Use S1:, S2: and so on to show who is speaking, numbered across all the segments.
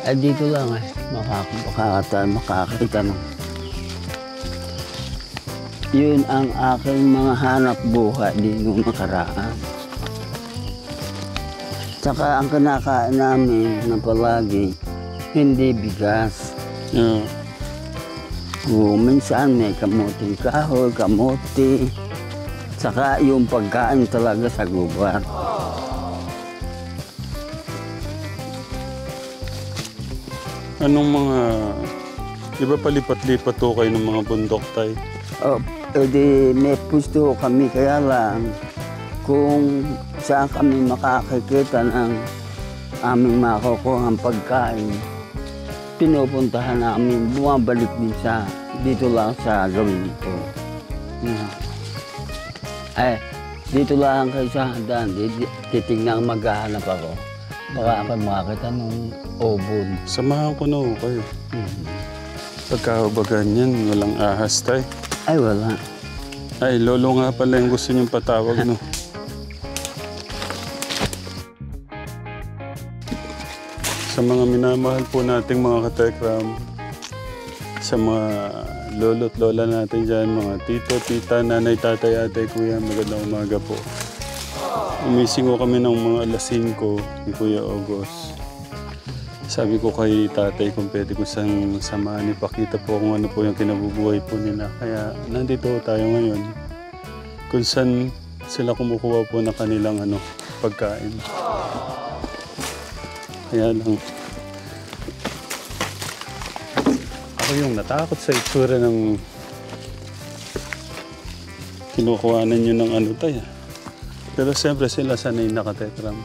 S1: Dito lang makakita ng. Yun ang aking mga hanap buhay din nung nakaraan. Tsaka ang kinakain namin na palagi, hindi bigas. Kung minsan may kamuting kahoy, kamuti. Tsaka yung pagkain talaga sa gubat.
S2: Anong mga, di ba palipat-lipat to kayo ng mga bundok tayo?
S1: Edi may pusto kami, kaya lang kung saan kami makakikita ng aming makukuha ang pagkain, pinupuntahan namin, bumabalik din dito lang sa gawin ito. Dito lang kayo sa hagdan, titignan maghahanap ako. Baka ako makakita ng obon.
S2: Samahan ko na kayo. Pagkahabagan yan, walang ahas tayo.
S1: Ay, wala.
S2: Ay, lolo nga pala yung gusto niyong patawag, no? Sa mga minamahal po nating mga katekram, sa mga lolo't lola natin dyan, mga tito, tita, nanay, tatay, ate, kuya, magandang umaga po. Umising ko kami ng mga alas 5 ni Kuya August. Sabi ko kay tatay kung pwede ko sang samahan, ipakita po kung ano po yung kinabubuhay po nila. Kaya nandito tayo ngayon kung saan sila kumukuha po ng kanilang pagkain. Kaya lang, ako yung natakot sa itsura ng kinukuhanan nyo ng tayo. Pero siyempre sila sanay nakatekram.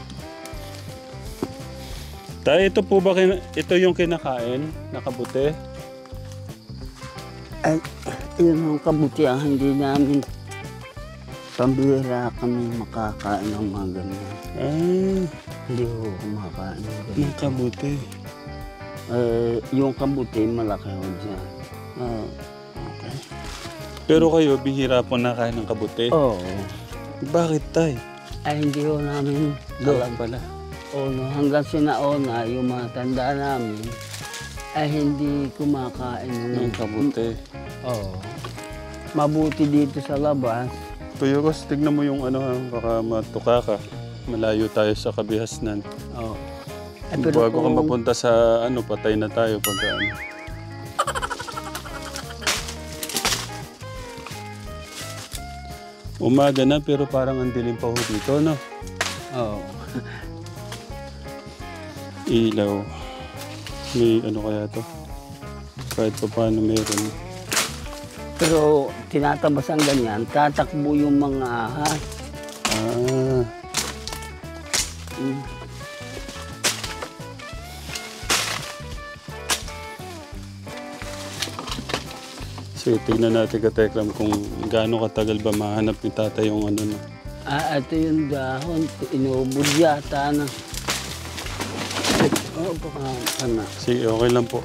S2: Tayo, ito po ba, ito yung kinakain, nakabuti?
S1: Ay, yun ang kabuti ang hindi namin pambira kami makakain ng mga ganyan. Hindi ko kumakain ng ganyan.
S2: Yung kabuti.
S1: Yung kabuti malaki ho dyan.
S2: Okay. Pero kayo, bihira po nakain ng kabuti?
S1: Oo.
S2: Bakit tay?
S1: Ay, hindi ho namin
S2: Alam pala.
S1: Hanggang sinauna, yung mga tanda namin, ay hindi kumakain
S2: Ng kabuti.
S1: Oo. Mabuti dito sa labas.
S2: Kuya Ros, tignan mo yung baka matuka ka. Malayo tayo sa kabihasnan.
S1: Oo.
S2: Bago ka mapunta sa patay na tayo pagka Umaga na pero parang ang dilim pa ho dito, no?
S1: Oo.
S2: Ilaw. May kaya to? Kahit pa paano meron.
S1: Pero tinatabas ang ganyan, tatakbo yung mga ahas.
S2: Sige, tignan natin katekram kung gaano katagal ba mahanap ni tatay yung no.
S1: Ito yung dahon, inubod yata na. Baka na.
S2: Sige, okay lang po.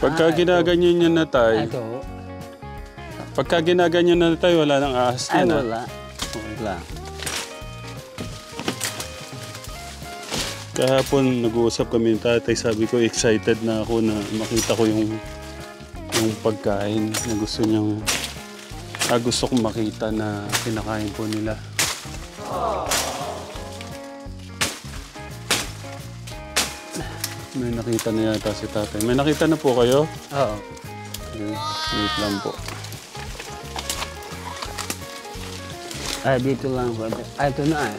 S2: Pagka ginaganyan niya na tayo,
S1: Ito.
S2: pagka ginaganyan na tayo, wala nang ahas
S1: Ay,
S2: niya na.
S1: wala. Wala.
S2: Kahapon nag-uusap kami ng tatay, sabi ko excited na ako na makita ko yung pagkain na gusto niyang, gusto kong makita na kinakain po nila. May nakita na yata si tatay. May nakita na po kayo?
S1: Oo.
S2: Okay, wait lang po.
S1: Dito lang po. Ito na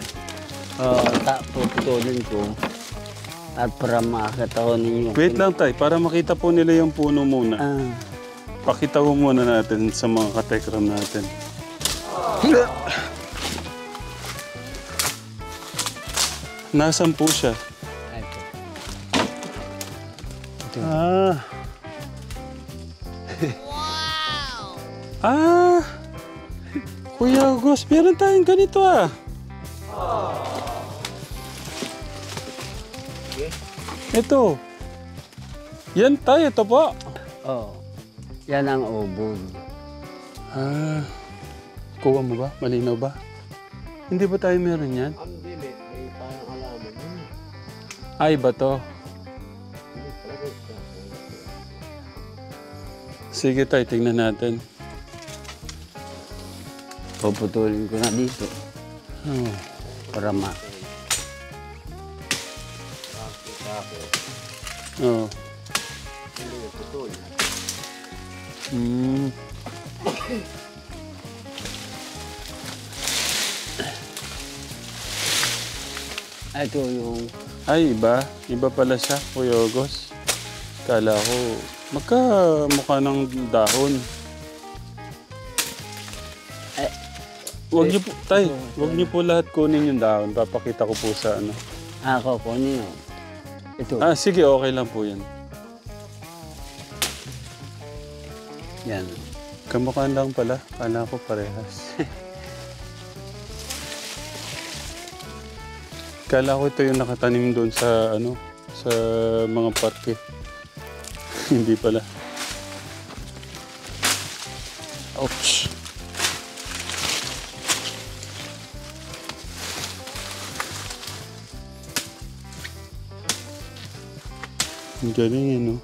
S1: puputulin ko. At para makakita ko ninyo.
S2: Wait lang tay, para makita po nila yung puno muna. Pakita mo muna natin sa mga katekram natin. Nasaan po siya?
S1: Ito.
S2: Kuya August, Meron tayong ganito ah. Ito. Yan tayo, ito po.
S1: Oo. Yan ang ubod.
S2: Ah. Kuha mo ba? Malinaw ba? Hindi ba tayo meron yan?
S3: Ang dili, may parang alaman yun.
S2: Ay ba to? Sige tayo, tingnan natin.
S1: Puputulin ko na dito
S2: Oh.
S1: para
S2: Oh.
S3: Hindi yung putol.
S2: Hmm.
S1: Ito yung
S2: Ay, iba. Iba pala siya, Kuya Ogos. Kala ko, magkamukha ng dahon.
S1: Eh,
S2: Wag niyo po, tay, wag niyo po lahat kunin yung dahon. Papakita ko po sa ano.
S1: ako ko niyo. Ito.
S2: Ah, sige, okay lang po yan.
S1: Yan.
S2: Kamukha lang pala. Kala ko parehas. Kala ko ito yung nakatanim doon sa ano, sa mga parke. Hindi pala. Ouch. Ang galing yun, no?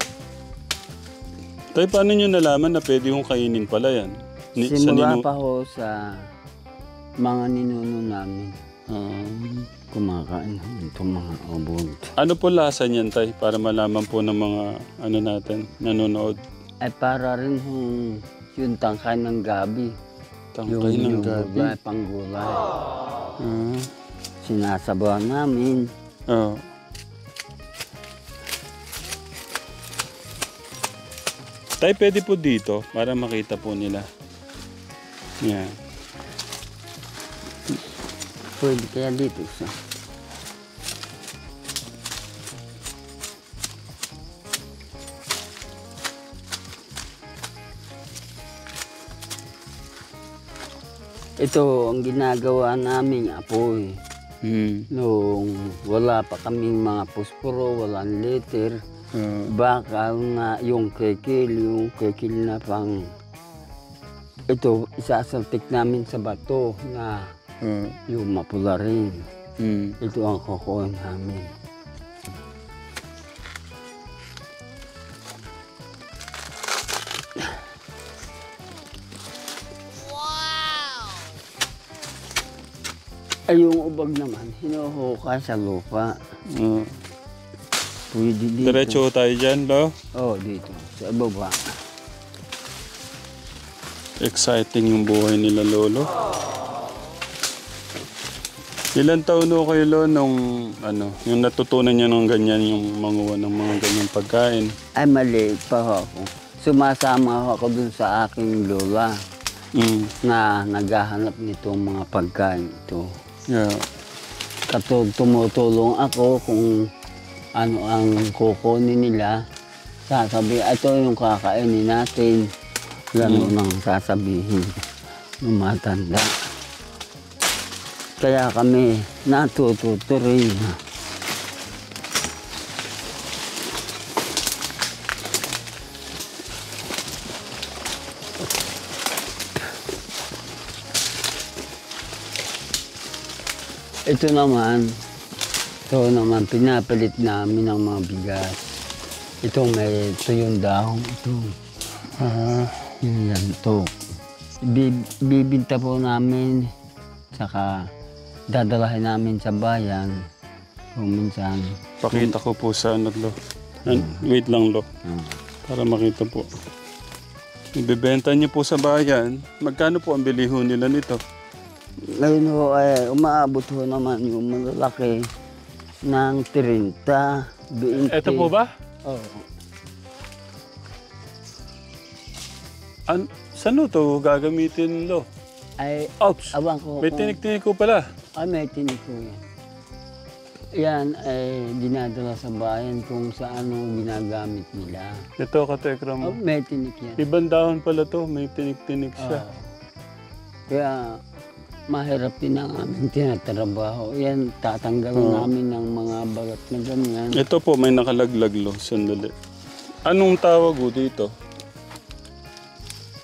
S2: Tay, paano nyo nalaman na pwede yung kainin pala yan?
S1: Simula pa ho sa mga ninuno namin. Kumakain ho itong mga ubod.
S2: Ano po lasa niyan, Tay? Para malaman po ng mga ano natin, nanonood.
S1: Ay para rin yung tangkay ng gabi.
S2: Tangkay ng gabi.
S1: Gulay, panggulay.
S2: Ah.
S1: Sinasabaw namin.
S2: Oh. Tay, pwede po dito para makita po nila. Yan.
S1: Pwede kaya dito sa... Ito ang ginagawa namin apoy. Nung wala pa kaming mga pusporo, walang liter, bakal na yung kekil na pang... Ito, isasaltik namin sa bato na yung mapula rin. Ito ang kukuha namin. Ay, yung ubag naman, hinuhuka sa lupa. Pwede dito.
S2: Diretso tayo dyan, lo.
S1: Oo, dito. Sa baba.
S2: Exciting yung buhay nila, Lolo. Ilan taon no kayo, Lo, nung ano, yung natutunan niya ng ganyan, yung manguha ng mga ganyang pagkain?
S1: Ay, maliit pa ho ako. Sumasama ho ako dun sa aking lola na naghahanap nitong mga pagkain ito.
S2: Yeah.
S1: Tumutulong ako kung ano ang kukunin nila. Sasabi, ito yung kakainin natin. Gano'n ang sasabihin ng matanda. Kaya kami natututo rin. Ito naman, pinapalit namin ng mga bigas. Ito may tuyong dahon. Ito. Yan to. Bibinta po namin, saka dadalahin namin sa bayan. Kung minsan.
S2: Pakita ko po sa ano, Lo. Wait lang, Lo. Para makita po. Ibebenta niyo po sa bayan. Magkano po ang biliho nila nito?
S1: Ngayon ho, umaabot ho naman yung malalaki ng 30, 20.
S2: Ito po ba?
S1: Oo.
S2: Saan to gagamitin, Lo?
S1: Ay,
S2: Ouch!
S1: awan ko.
S2: May tinik-tinik ko pala.
S1: Ay, may tinik ko yan. Yan ay dinadala sa bayan kung saan ginagamit nila.
S2: Ito, katekram.
S1: Oh, may tinik yan.
S2: Ibang dahon pala to. May tinik-tinik siya.
S1: Kaya mahirap din ang aming tinatrabaho. Yan, tatanggalin namin ng mga balat na ganyan.
S2: Ito po, may nakalaglag lo. Sandali. Anong tawag ho dito?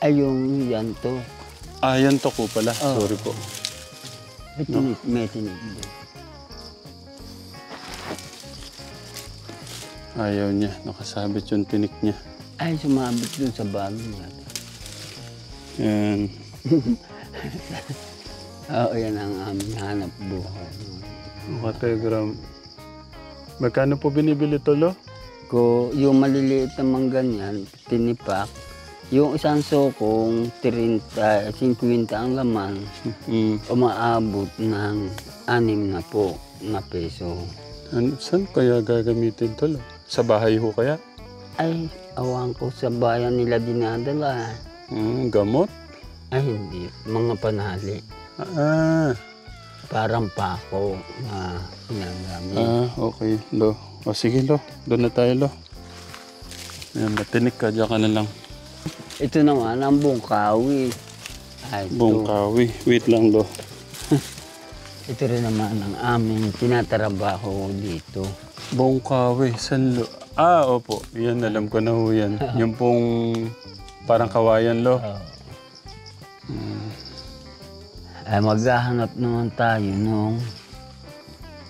S1: Ay, yung yan to.
S2: Ah, yan to ko pala. Sorry po.
S1: May tinig din.
S2: Ayaw niya. Nakasabit yung tinik niya.
S1: Ay, sumabit dun sa bago niya.
S2: Yan.
S1: Oo, yan ang aming hanap buhay.
S2: Kategram. Magkano po binibili to, lo?
S1: Yung maliliit naman ganyan, tinipak. Yung isang sokong 50 ang laman, umaabot ng 6 na po na peso.
S2: Saan kaya gagamitin to, lo? Sa bahay ho kaya?
S1: Ay, awang ko sa bayan nila dinadala.
S2: Gamot?
S1: Ay, hindi. Mga panali.
S2: Ah.
S1: Parang pako na ginagamit.
S2: Ah, okay, lo. O sige, lo. Doon na tayo, lo. Ayan, matinik ka. Diyan ka na lang.
S1: Ito naman ang bungkawi. Ay,
S2: Bungkawi. Wait lang, lo.
S1: Ito rin naman ang aming tinatrabaho dito.
S2: Bungkawi. San lo? Ah, opo. Yan, alam ko na ho yan. Yung pong parang kawayan, lo.
S1: Ay, maghahanap naman tayo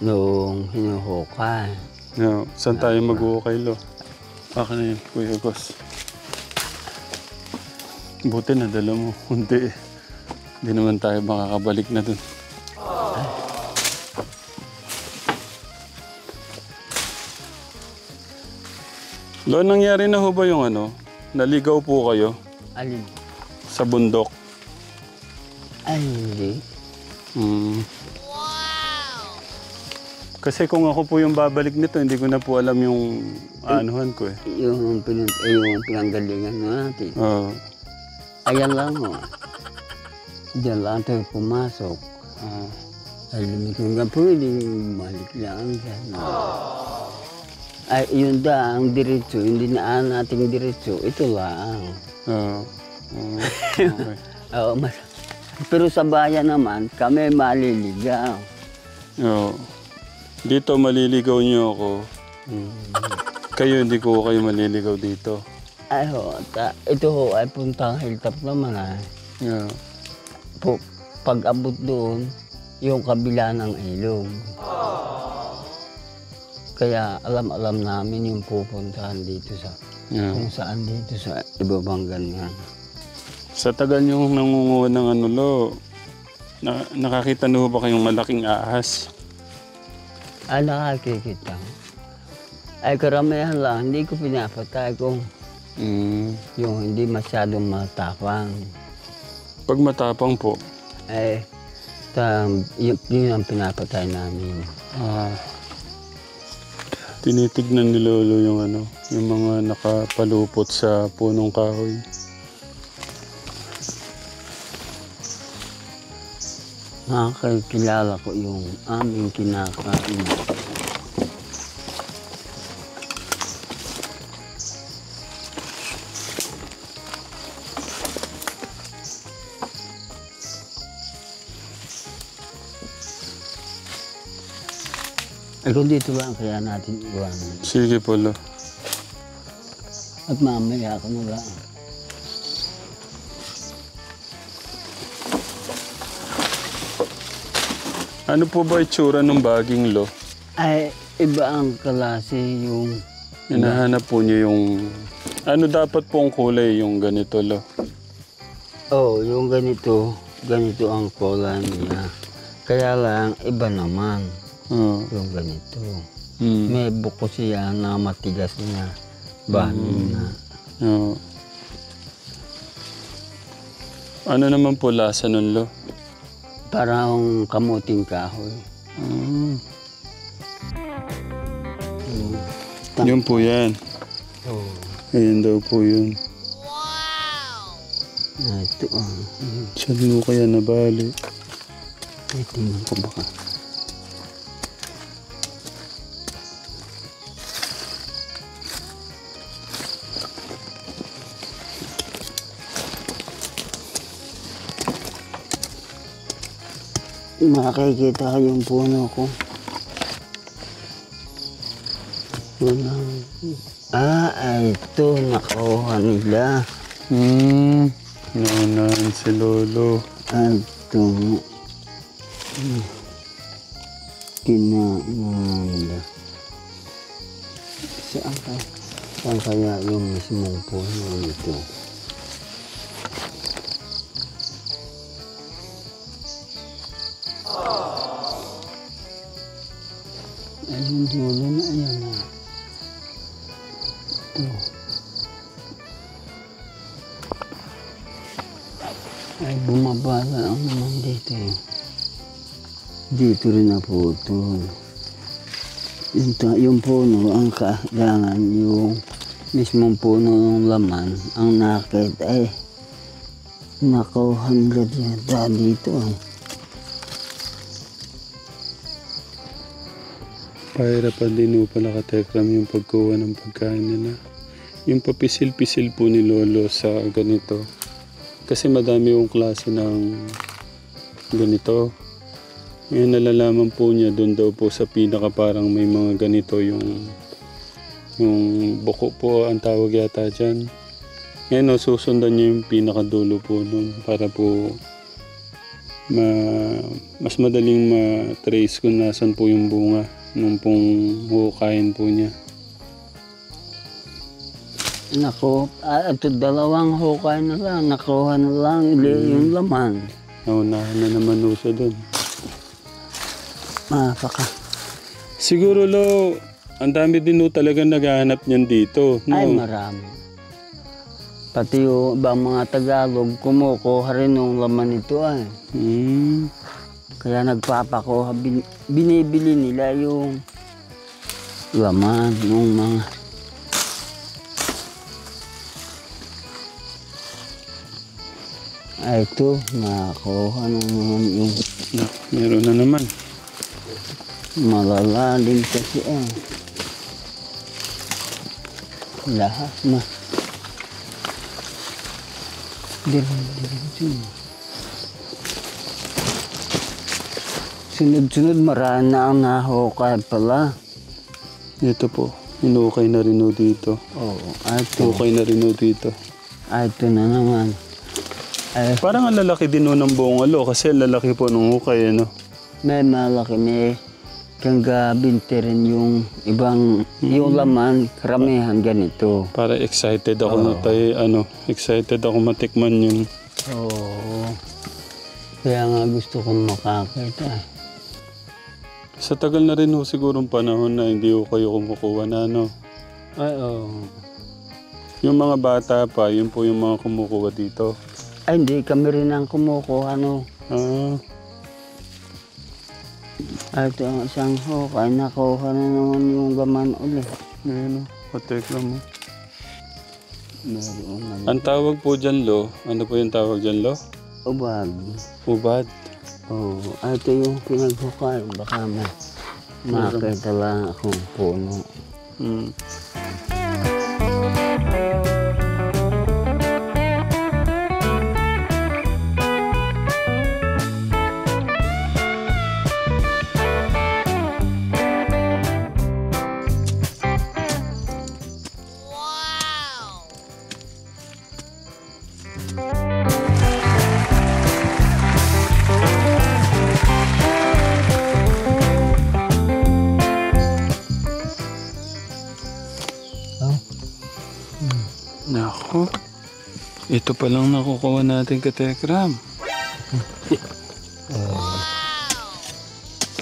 S1: nung hinuhukay.
S2: No, saan tayo mag-uukay, lo? Baka na yun, Kuya Gus. Buti na dala mo. Hindi. Hindi naman tayo makakabalik na dun. Lo, nangyari na ho ba yung ano? Naligaw po kayo
S1: Alin?
S2: sa bundok?
S1: Ay, hindi.
S2: Kasi kung ako po yung babalik nito, hindi ko na po alam yung anuhan ko eh.
S1: Yung pinanggalingan natin.
S2: Oo.
S1: Ayan lang o. Diyan lang tayo pumasok. Ay, lumikong nga pwede, malik lang dyan. Ay, yun da, ang diretso, hindi na nating diretso, ito lang.
S2: Oo. Okay.
S1: Oo, pero sa bayan naman, kami maliligaw.
S2: Oo. Dito maliligaw niyo ako. Kayo, hindi ko kayo maliligaw dito.
S1: Ay ho, ito ho ay puntang hilltop naman ay.
S2: Yeah.
S1: Pag abot doon, yung kabila ng ilog. Kaya alam namin yung pupuntahan dito sa, kung saan dito sa ibabang ganyan.
S2: Sa tagal niyong nangunguha ng ano, lo, nakakita na ba kayong malaking ahas?
S1: Ay, nakakikita. Ay, karamihan lang, hindi ko pinapatay kung yung hindi masyadong matapang.
S2: Pag matapang po?
S1: Ay, yun ang pinapatay namin.
S2: Tinitignan ni Lolo yung ano, yung mga nakapalupot sa punong kahoy.
S1: Nakakilala ko yung aming kinakain. Ay, kung dito lang kaya natin iwanan.
S2: Sige po, lo.
S1: At mamaya ako na lang.
S2: Ano po ba itsura ng baging, lo?
S1: Ay, iba ang klase yung...
S2: Hinahanap po niyo yung... Ano dapat pong kulay yung ganito, lo?
S1: Oo, yung ganito ang kulay niya. Kaya lang, iba naman. Yung ganito. May buko siya na matigas niya. Banin na.
S2: Ano naman po lasa nun, lo?
S1: Parang kamuting kahoy.
S2: Yun po yan.
S1: Oo.
S2: Ayan daw po yun.
S1: Ito
S2: Saan mo kaya nabali?
S1: Ay, tingnan ko baka. makikita ko yung puno ko. Walang... ito, nakuha nila.
S2: Naunahan si Lolo.
S1: Ito, kinain nila. Saan kaya yung mismong puno nito? Ayun, dulo na ayan na. Ito. Ay, bumabala ang naman dito eh. Dito rin na po ito. Yung puno, ang kailangan, yung mismong puno ng laman, ang nakit ay nakuha nila dito eh.
S2: Pahirapan din po pala katekram yung pagkuha ng pagkain nila. Yung papisil-pisil po ni Lolo sa ganito. Kasi madami yung klase ng ganito. Ngayon nalalaman po niya doon daw po sa pinaka parang may mga ganito yung buko po ang tawag yata dyan. Ngayon susundan niya yung pinakadulo po nun para po mas madaling ma-trace kung nasan po yung bunga nung pong hukayin po niya.
S1: Naku, ito dalawang hukay na lang, nakuha na lang yung laman.
S2: Naunahan na naman po siya doon.
S1: Mapaka.
S2: Siguro Lo, ang dami din po talaga naghahanap niyan dito. No?
S1: Ay, marami. Pati yung ibang mga Tagalog, kumukuha rin ng laman ito ay. Kaya nagpapakuha, binibili nila yung laman ng mga... Ay, ito, nakakuha naman yung...
S2: Meron na naman.
S1: Malalalim kasi eh. Lahat na. Sunod-sunod marami na ang nahukay pala.
S2: Ito po, inukay na rin po dito.
S1: Oo, ito.
S2: Okay na rin po dito.
S1: Ito na naman. Ay,
S2: Parang ang lalaki din po ng buong alo kasi lalaki po nung hukay, ano?
S1: may malaki, may kangga 20 rin yung ibang, yung laman, karamihan ganito.
S2: Para excited ako na tayo, excited ako matikman yun.
S1: Oo. Kaya nga gusto kong makakita.
S2: Sa tagal na rin po sigurong panahon na hindi po kayo kumukuha na, ano?
S1: Ay, oo.
S2: Yung mga bata pa, yun po yung mga kumukuha dito.
S1: Ay, hindi kami rin ang kumukuha, no. Ay, ito ang isang hukay, nakuha na naman yung laman ulit.
S2: Ngayon, katekram mo.
S1: Meron na.
S2: Ang tawag po dyan, Lo, ano po yung tawag dyan, Lo?
S1: Ubag.
S2: Ubad.
S1: Oo, ito yung pinaghukay, baka makita lang akong puno.
S2: Nako, ito pa lang nakukuha natin katekram.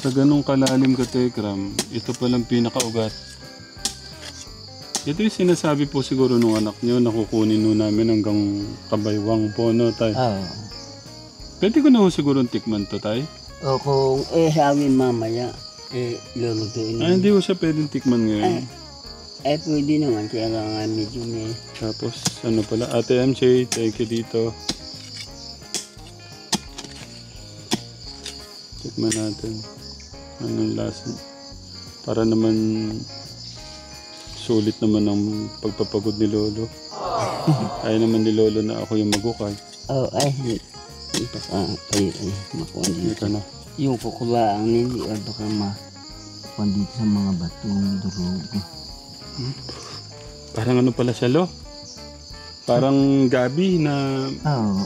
S2: Sa ganung kalalim katekram, ito pa lang pinakaugat. Ito yung sinasabi po siguro nung anak nyo, nakukunin nun namin hanggang kabaywang po, no, tay?
S1: Oo.
S2: Pwede ko na ho siguro tikman to, tay?
S1: O kung hawin mamaya, lulutuin.
S2: Hindi ko siya pwedeng tikman ngayon.
S1: Pwede naman, kaya nga medyo may...
S2: Tapos, ano pala, Ate MJ, thank you dito. Tikman natin. Anong lasa? Para naman sulit naman ang pagpapagod ni Lolo. Ayaw naman ni Lolo na ako yung magukay.
S1: Ay, hindi pa ka, makuha
S2: Hindi
S1: dito.
S2: ka na.
S1: Yung kukulaan hindi baka dito sa mga batong durog.
S2: Parang ano pala siya, lo? Parang gabi na...
S1: Oo,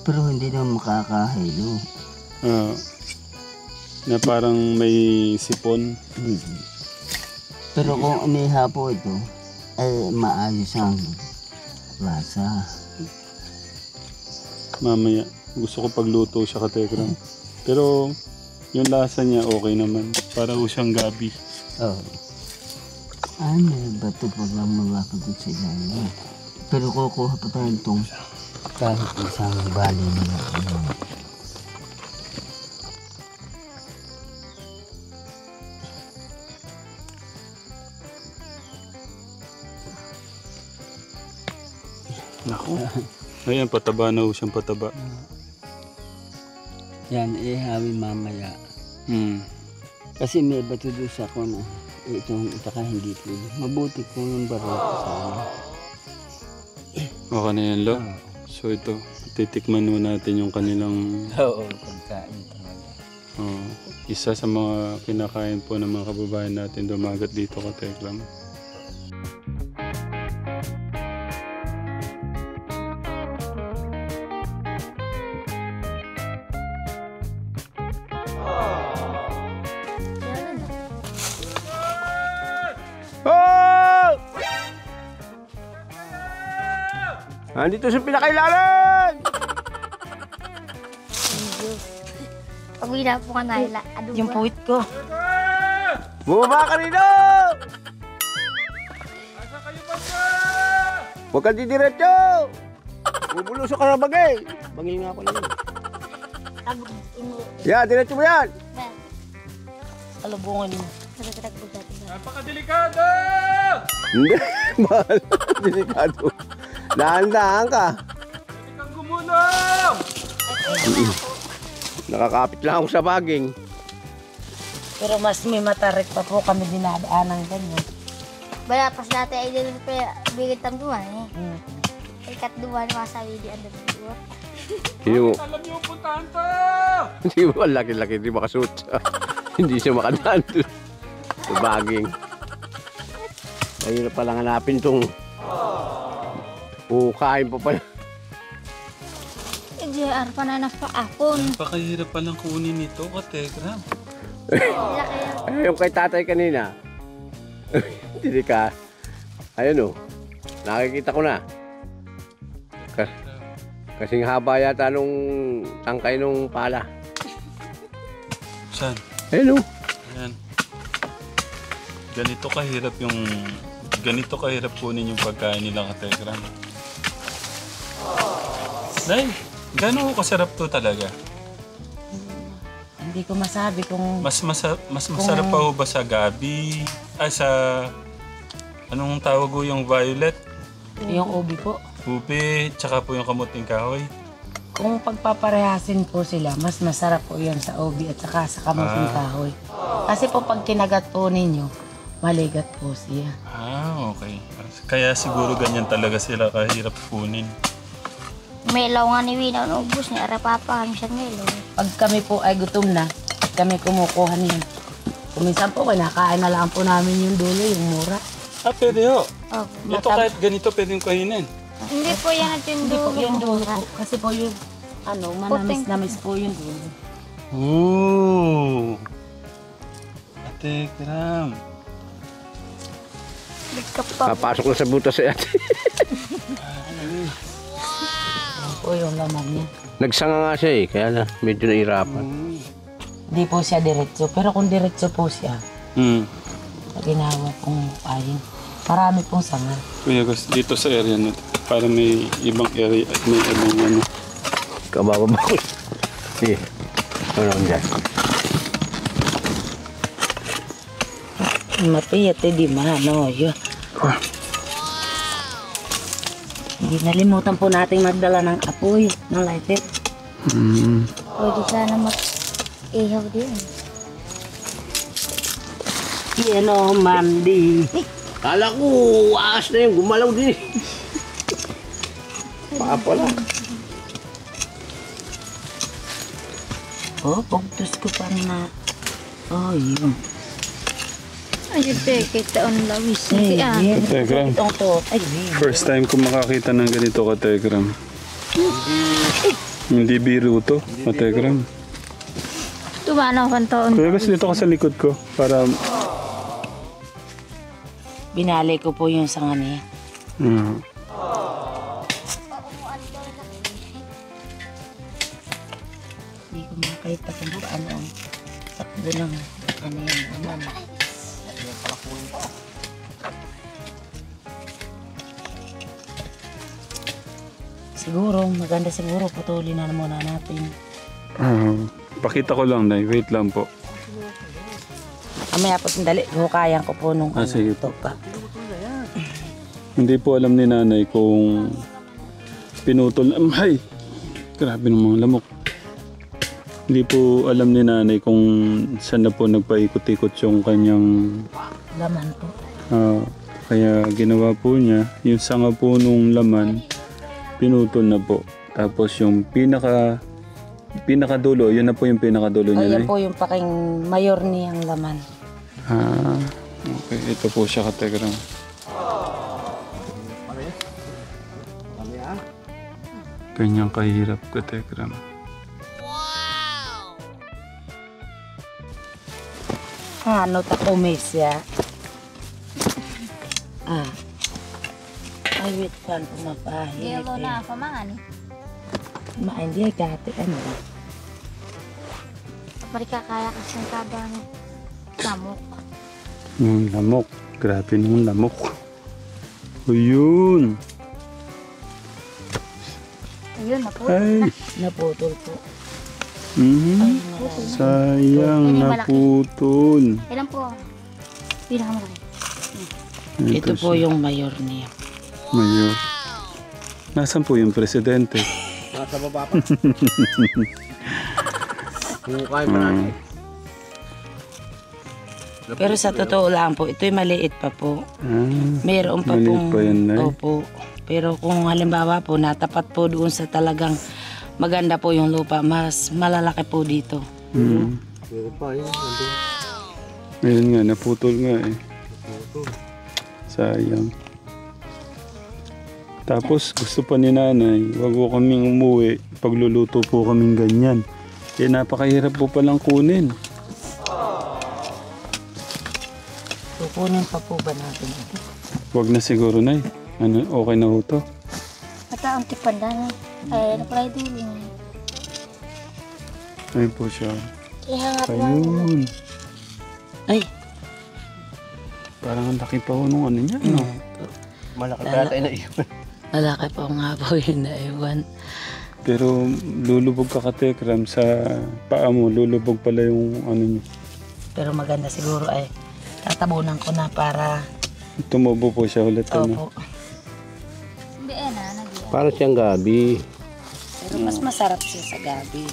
S1: pero hindi naman makakahilo.
S2: Na parang may sipon.
S1: Pero kung iniha po ito, ay maayos ang lasa.
S2: Mamaya, gusto ko pagluto siya katekram. Pero yung lasa niya okay naman. Para ho siyang gabi.
S1: Oo. May bato pa lang malapagod sa ilalim. Pero kukuha pa tayo itong kahit isang bali nila.
S2: Naku. Ayan, pataba na ho siyang pataba.
S1: Yan, ihawin mamaya. Kasi may bato doon sa kuna. Itong itaka hindi po. Mabuti po yung baroko sa amin.
S2: Okay na yan, lo. So ito, titikman mo natin yung kanilang...
S1: Oo, pagkain talaga.
S2: Isa sa mga kinakain po ng mga kababayan natin dumagat dito katekram.
S3: Andito sa pinakailalan!
S4: Pag wala po ka na,
S5: Yung puwit ko.
S3: Bumaba ka rito! Huwag kang didiretso! Bubulusok ka na bagay! Bangil nga pala yun. Yan, diretso mo yan!
S5: Alubungan mo.
S2: Napakadelikado!
S3: Hindi, mahal. Delikado. Dahan-dahan ka.
S2: Hindi kang gumulong!
S3: Nakakapit lang ako sa baging.
S5: Pero mas may matarik pa po kami dinadaanan ganyan.
S4: Bala, pas dati ay dito pa bigit ang duwan eh. Ikat duwan, masabi di ang duwan.
S3: Hindi mo,
S2: Alam niyo puntahan to!
S3: hindi mo, ang laki-laki, hindi makasuot. Hindi siya makadaan doon sa baging. Ayun na palang hanapin itong kain pa pala.
S4: JR pa na nagpa-apon.
S2: Napakahirap palang kunin ito katekram.
S3: Yung kay tatay kanina. Hindi ka. Ayun o. Nakikita ko na. Kasing haba yata nung tangkay nung pala.
S2: Saan?
S3: Ayun o.
S2: Ayan. Ganito kahirap kunin yung pagkain nila katekram. Nay, gano'n kasarap to talaga?
S5: Hindi ko masabi kung...
S2: Mas masarap pa ho ba sa gabi? Sa... Anong tawag ho yung violet?
S5: Yung ubi po.
S2: Ube, tsaka po yung kamuting kahoy.
S5: Kung pagpaparehasin po sila, mas masarap po yan sa ubi at saka sa kamuting kahoy. Kasi po pag kinagat po ninyo, maligat po siya.
S2: Okay. Kaya siguro ganyan talaga sila kahirap kunin.
S4: May ilaw nga ni Wina, ubus niya, arapapa kami siyang ilaw.
S5: Pag kami po ay gutom na, kami kumukuha niyan. Kuminsan po, kinakain na lang po namin yung dulo, yung mura.
S2: Pwede ho.
S4: Opo.
S2: Ito kahit ganito pwedeng kainin.
S4: Hindi po yan at yung
S5: Hindi po
S4: dulo.
S5: yung dulo po. Kasi po yung, manamis-namis po yung dulo.
S2: Ooh. Katekram.
S3: Papasok na sa butas sa ate.
S5: Po yung laman niya.
S3: Nagsanga nga siya eh. Kaya na medyo nahirapan.
S5: Hindi po siya diretso. Pero kung diretso po siya, ginawa pong kain. Marami pong sanga.
S2: Kuya Gus, dito sa area na para may ibang area at may ibang ano.
S3: Kabababa ko. Sige. Ano naman dyan?
S5: Mapiyat eh, di mano. Yun. Hindi nalimutan po nating magdala ng apoy, ng lighter.
S4: Pwede sana mag-ihaw din.
S5: Yan o, mandi.
S3: Kala ko, aas na yun. Gumalaw din eh. Paa pala.
S5: po, pugtos ko pa na. Oh, yun.
S4: Ayun, kita on lawis.
S2: Kategram.
S5: Itong to. Ay, yun.
S2: First time ko makakita ng ganito, Kategram. Hindi biro to, Kategram.
S4: Tumanaw kan taon.
S2: Kuya, gusto dito ka sa likod ko para...
S5: Binali ko po yung sanga niya. Hindi ko makita kung paano ang takbo lang. Ano yan, naman. Siguro, maganda siguro, putulin na muna natin.
S2: Pakita ko lang, Nay. Wait lang po.
S5: Mamaya po, sandali, hukayan ko po nung
S2: sige
S5: ito pa.
S2: Hindi po alam ni Nanay kung pinutol... Ay! Grabe ng mga lamok. Hindi po alam ni Nanay kung saan na po nagpaikot-ikot yung kanyang...
S5: Laman po.
S2: Kaya ginawa po niya, yung sanga po nung laman, pinutol na po. Tapos yung pinakadulo, yun na po yung pinakadulo niya.
S5: Ayan po yung paking mayor niyang laman.
S2: Okay. Ito po siya, Kategram. Ganyang kahirap, Kategram.
S5: Ano ta kumisya? Ay, wait pa, pumapahin.
S4: Hindi mo na pamangan.
S5: Hindi, kati, ano ba?
S4: Marika kaya kasi ng kaba ng lamok.
S2: Lamok. Grabe nung lamok. Ayun.
S4: Ayun, napo.
S2: Ay.
S5: Naputol po.
S2: Sayang, naputol.
S4: Ilan po? Pinakamalaki.
S5: Ito po yung mayor niya.
S2: Mayor. Nasaan po yung presidente?
S3: Nasa baba pa. Hukay mo natin.
S5: Pero sa totoo lang po, ito'y maliit pa po. Mayroon pa
S2: maliit
S5: pong...
S2: pa yan, Nay.
S5: Opo. Pero kung halimbawa po, natapat po doon sa talagang maganda po yung lupa, mas malalaki po dito.
S3: Meron pa yun.
S2: Ayun nga, naputol nga eh. Sayang. Tapos gusto pa ni Nanay, wag po kaming umuwi, pagluluto po kaming ganyan. Eh napakahirap po palang kunin.
S5: Kukunin pa po ba natin ito?
S2: Wag na siguro, Nay. Ano, okay na ho to.
S4: Mataang tipanda na. Ay, ano pala yung dulo niya?
S2: Ayun po siya.
S4: Ihangat mo.
S2: Ayun.
S5: Ay!
S2: Parang ang laki pa ho nung ano niya, no?
S3: Malaki pa tayo na iwan.
S5: Malaki po nga po yung naiwan.
S2: Pero lulubog ka, Katekram, sa paa mo. Lulubog pala yung ano niya.
S5: Pero maganda siguro ay tatabunan ko na para...
S2: Tumubo po siya ulit.
S5: Opo.
S4: Hindi, nagyan.
S3: Parang siyang gabi.
S5: Pero mas masarap siya sa gabi.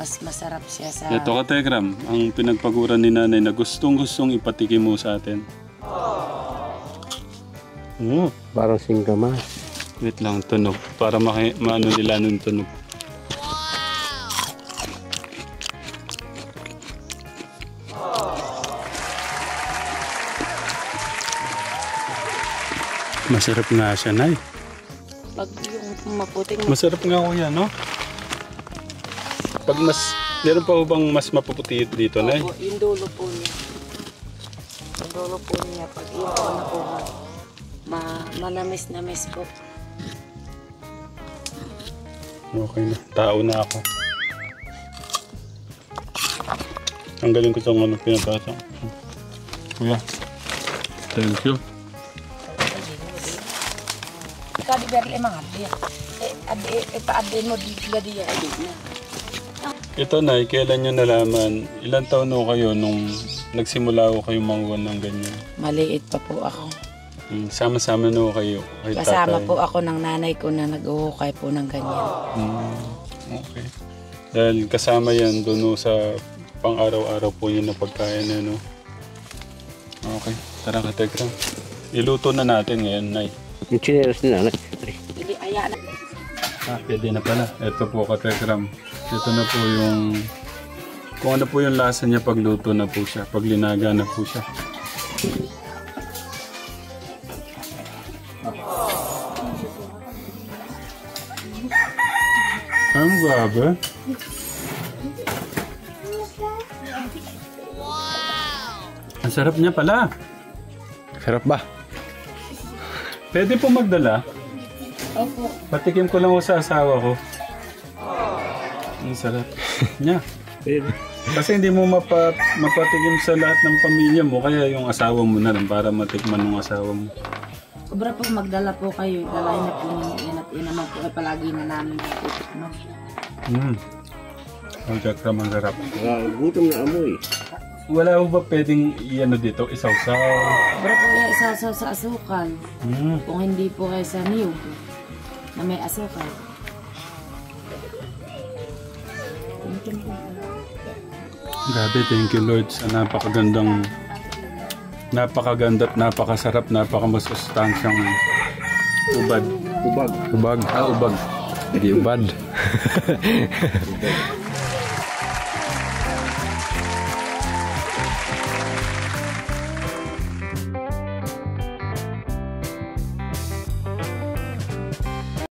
S5: Mas masarap siya sa...
S2: Ito, Katekram, ang pinagpaguran ni Nanay na gustong-gustong ipatikim mo sa atin.
S3: Parang singgamas.
S2: Wait lang, tunog. Para maano nila nung tunog. Masarap nga siya, Nay.
S5: Pag yung maputing...
S2: Masarap nga kuya, no? Pag mas... Meron pa bang mas mapuputi dito, Nay?
S5: Opo, yung dulo po niya. Yung dulo po niya, pag yung po na po, manamis-namis po.
S2: Okay na. Tao na ako. Ang galing ko sa ano pinapasa. Kuya. Thank you.
S5: Ikaw di berli mga diya. Ipaadin mo di diya.
S2: Ito, Nay, kailan nyo nalaman? Ilan taon na kayo nung nagsimula ko kayo manguha ng ganyan?
S5: Maliit pa po ako.
S2: Sama-sama na kayo kay
S5: Kasama
S2: tatay.
S5: po ako ng nanay ko na nag-uhukay po ng ganyan.
S2: Okay. Dahil kasama yan doon sa pang-araw-araw po yun na pagkain. Ano? Okay. Tara, Katekram. Iluto na natin ngayon, Nay.
S3: Yung chineros ni Nanay.
S5: Hindi, aya na.
S2: Pwede na pala. Ito po, Katekram. Ito na po yung kung ano po yung lasa niya pag luto na po siya, pag linaga na po siya. Ang grabe. Ang sarap niya pala.
S3: Sarap ba?
S2: Pwede po magdala.
S5: Opo.
S2: Patikim ko lang ako sa asawa ko. Ang sarap niya. Kasi hindi mo mapatikim sa lahat ng pamilya mo, kaya yung asawa mo na lang para matikman ng asawa mo.
S5: Sobra po magdala po kayo. Dalahin na po ninyo yan at yun naman po ay palagi na namin titikman.
S2: Ang kakram, ang sarap.
S3: Gutom na amoy.
S2: Wala mo ba pwedeng iano dito, isaw-saw?
S5: Sobra po yung isasaw sa asukal. Kung hindi po kayo sa niyog na may asukal.
S2: Grabe, thank you Lord sa napakaganda at napakasarap, napakamasustansyang ubad.
S3: Ubag. Ah, ubag. Hindi ubad.